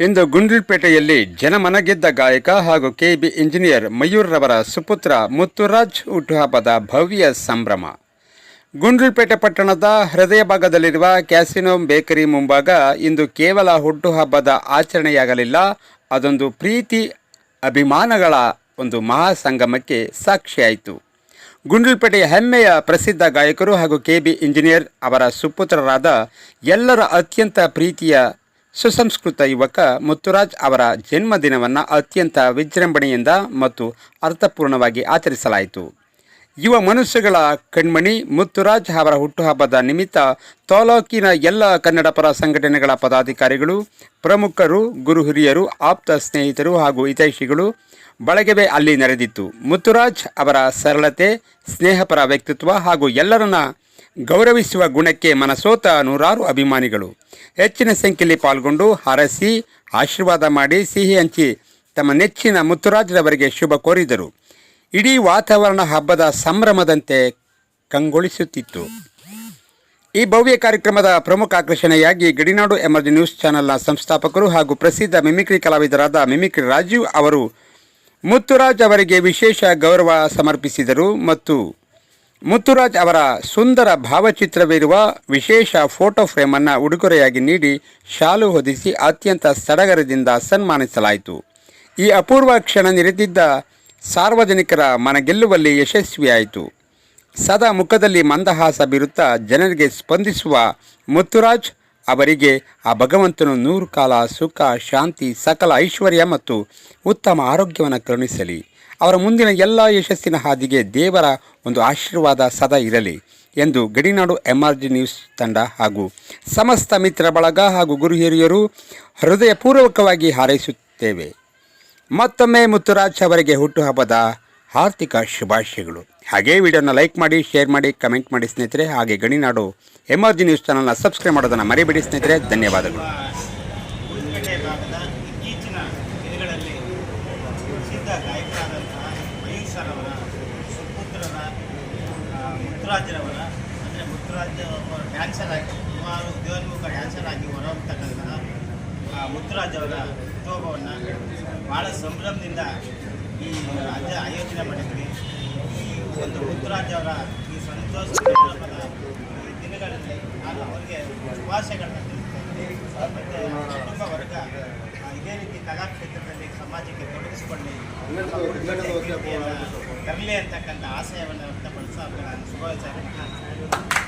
ಇಂದು ಗುಂಡ್ಲುಪೇಟೆಯಲ್ಲಿ ಜನಮನಗೆದ್ದ ಗಾಯಕ ಹಾಗೂ KB engineer ಮಯೂರ್ರವರ ಸುಪುತ್ರ Muthuraj ಹುಟ್ಟುಹಬ್ಬದ ಭವ್ಯ ಸಂಭ್ರಮ. ಗುಂಡ್ಲುಪೇಟೆ ಪಟ್ಟಣದ ಹೃದಯ ಭಾಗದಲ್ಲಿರುವ ಕ್ಯಾಸಿನೋ ಬೇಕರಿ ಮುಂಭಾಗ ಇಂದು ಕೇವಲ ಹುಟ್ಟುಹಬ್ಬದ ಆಚರಣೆಯಾಗಲಿಲ್ಲ, ಅದೊಂದು ಪ್ರೀತಿ ಅಭಿಮಾನಗಳ ಒಂದು ಮಹಾಸಂಗಮಕ್ಕೆ ಸಾಕ್ಷಿಯಾಯಿತು. ಗುಂಡ್ಲುಪೇಟೆಯ ಹೆಮ್ಮೆಯ ಪ್ರಸಿದ್ಧ ಗಾಯಕರು ಹಾಗೂ ಕೆಬಿ ಇಂಜಿನಿಯರ್ ಅವರ ಸುಪುತ್ರರಾದ ಎಲ್ಲರ ಅತ್ಯಂತ ಪ್ರೀತಿಯ ಸುಸಂಸ್ಕೃತ ಯುವಕ ಮುತ್ತುರಾಜ್ ಅವರ ಜನ್ಮದಿನವನ್ನು ಅತ್ಯಂತ ವಿಜೃಂಭಣೆಯಿಂದ ಮತ್ತು ಅರ್ಥಪೂರ್ಣವಾಗಿ ಆಚರಿಸಲಾಯಿತು. ಯುವ ಮನುಷ್ಯಗಳ ಕಣ್ಮಣಿ ಮುತ್ತುರಾಜ್ ಅವರ ಹುಟ್ಟುಹಬ್ಬದ ನಿಮಿತ್ತ ತಾಲೂಕಿನ ಎಲ್ಲ ಕನ್ನಡ ಪರ ಸಂಘಟನೆಗಳ ಪದಾಧಿಕಾರಿಗಳು, ಪ್ರಮುಖರು, ಗುರು ಹಿರಿಯರು, ಆಪ್ತ ಸ್ನೇಹಿತರು ಹಾಗೂ ಹಿತೈಷಿಗಳು ಬಳಗವೇ ಅಲ್ಲಿ ನೆರೆದಿತ್ತು. ಮುತ್ತುರಾಜ್ ಅವರ ಸರಳತೆ, ಸ್ನೇಹಪರ ವ್ಯಕ್ತಿತ್ವ ಹಾಗೂ ಎಲ್ಲರನ್ನ ಗೌರವಿಸುವ ಗುಣಕ್ಕೆ ಮನಸೋತ ನೂರಾರು ಅಭಿಮಾನಿಗಳು ಹೆಚ್ಚಿನ ಸಂಖ್ಯೆಯಲ್ಲಿ ಪಾಲ್ಗೊಂಡು ಹರಸಿ ಆಶೀರ್ವಾದ ಮಾಡಿ ಸಿಹಿ ಹಂಚಿ ತಮ್ಮ ನೆಚ್ಚಿನ ಮುತ್ತುರಾಜ್ರವರಿಗೆ ಶುಭ ಕೋರಿದರು. ಇಡೀ ವಾತಾವರಣ ಹಬ್ಬದ ಸಂಭ್ರಮದಂತೆ ಕಂಗೊಳಿಸುತ್ತಿತ್ತು. ಈ ಭವ್ಯ ಕಾರ್ಯಕ್ರಮದ ಪ್ರಮುಖ ಆಕರ್ಷಣೆಯಾಗಿ ಗಡಿನಾಡು ಎಮರ್ಜಿ ನ್ಯೂಸ್ ಚಾನೆಲ್ನ ಸಂಸ್ಥಾಪಕರು ಹಾಗೂ ಪ್ರಸಿದ್ಧ ಮಿಮಿಕ್ರಿ ಕಲಾವಿದರಾದ ಮಿಮಿಕ್ರಿ ರಾಜೀವ್ ಅವರು ಮುತ್ತುರಾಜ್ ಅವರಿಗೆ ವಿಶೇಷ ಗೌರವ ಸಮರ್ಪಿಸಿದರು ಮತ್ತು ಮುತ್ತುರಾಜ್ ಅವರ ಸುಂದರ ಭಾವಚಿತ್ರವಿರುವ ವಿಶೇಷ ಫೋಟೋ ಫ್ರೇಮನ್ನು ಉಡುಗೊರೆಯಾಗಿ ನೀಡಿ ಶಾಲು ಹೊದಿಸಿ ಅತ್ಯಂತ ಸಡಗರದಿಂದ ಸನ್ಮಾನಿಸಲಾಯಿತು. ಈ ಅಪೂರ್ವ ಕ್ಷಣ ನೆರೆದಿದ್ದ ಸಾರ್ವಜನಿಕರ ಮನಗೆಲ್ಲುವಲ್ಲಿ ಯಶಸ್ವಿಯಾಯಿತು. ಸದಾ ಮುಖದಲ್ಲಿ ಮಂದಹಾಸ ಬೀರುತ್ತಾ ಜನರಿಗೆ ಸ್ಪಂದಿಸುವ ಮುತ್ತುರಾಜ್ ಅವರಿಗೆ ಆ ಭಗವಂತನು 100 ಕಾಲ ಸುಖ, ಶಾಂತಿ, ಸಕಲ ಐಶ್ವರ್ಯ ಮತ್ತು ಉತ್ತಮ ಆರೋಗ್ಯವನ್ನು ಕರುಣಿಸಲಿ. ಅವರ ಮುಂದಿನ ಎಲ್ಲ ಯಶಸ್ಸಿನ ಹಾದಿಗೆ ದೇವರ ಒಂದು ಆಶೀರ್ವಾದ ಸದಾ ಇರಲಿ ಎಂದು ಗಡಿನಾಡು ಎಮರ್ಜಿ ನ್ಯೂಸ್ ತಂಡ ಹಾಗೂ ಸಮಸ್ತ ಮಿತ್ರ ಬಳಗ ಹಾಗೂ ಗುರು ಹಿರಿಯರು ಹೃದಯಪೂರ್ವಕವಾಗಿ ಹಾರೈಸುತ್ತೇವೆ. ಮತ್ತೊಮ್ಮೆ ಮುತ್ತುರಾಜ್ ಅವರಿಗೆ ಹುಟ್ಟುಹಬ್ಬದ ಹಾರ್ದಿಕ ಶುಭಾಶಯಗಳು. ಹಾಗೇ ವಿಡಿಯೋನ ಲೈಕ್ ಮಾಡಿ, ಶೇರ್ ಮಾಡಿ, ಕಮೆಂಟ್ ಮಾಡಿ ಸ್ನೇಹಿತರೆ. ಹಾಗೆ ಗಡಿನಾಡು ಎಮರ್ಜಿ ನ್ಯೂಸ್ ಚಾನಲ್ನ ಸಬ್ಸ್ಕ್ರೈಬ್ ಮಾಡೋದನ್ನು ಮರಿಬೇಡಿ ಸ್ನೇಹಿತರೆ. ಧನ್ಯವಾದಗಳು. ಮುತ್ತುರಾಜ್ರವರ ಅಂದರೆ ಮುತ್ತುರಾಜ್ ಡ್ಯಾನ್ಸರ್ ಆಗಿ ಸುಮಾರು ಉದ್ಯೋನ್ಮುಖ ಡ್ಯಾನ್ಸರ್ ಆಗಿ ಹೊರಹೊಮ್ಮತಕ್ಕಂತಹ ಮುತ್ತುರಾಜ್ ಅವರ ಹುಟ್ಟುಹಬ್ಬವನ್ನು ಭಾಳ ಸಂಭ್ರಮದಿಂದ ಈ ರಾಜ್ಯ ಆಯೋಜನೆ ಮಾಡಿದ್ವಿ. ಈ ಒಂದು ಮುತ್ತುರಾಜ್ ಅವರ ಈ ಸಂತೋಷ ಸಂಭ್ರಮದ ಈ ದಿನಗಳಲ್ಲಿ ನಾನು ಅವರಿಗೆ ಶುಭಾಶಯಗಳನ್ನ ತಿಳಿಸ್ತೇನೆ. ಮತ್ತು ಕುಟುಂಬ ವರ್ಗ ಇದೇ ರೀತಿ ಕಲಾ ಕ್ಷೇತ್ರದಲ್ಲಿ ಸಮಾಜಕ್ಕೆ ತೊಡಗಿಸಿಕೊಳ್ಳಿ ತರಲಿ ಅಂತಕ್ಕಂಥ ಆಶಯವನ್ನು ವ್ಯಕ್ತಪಡಿಸ ಶುಭಾಶಯ.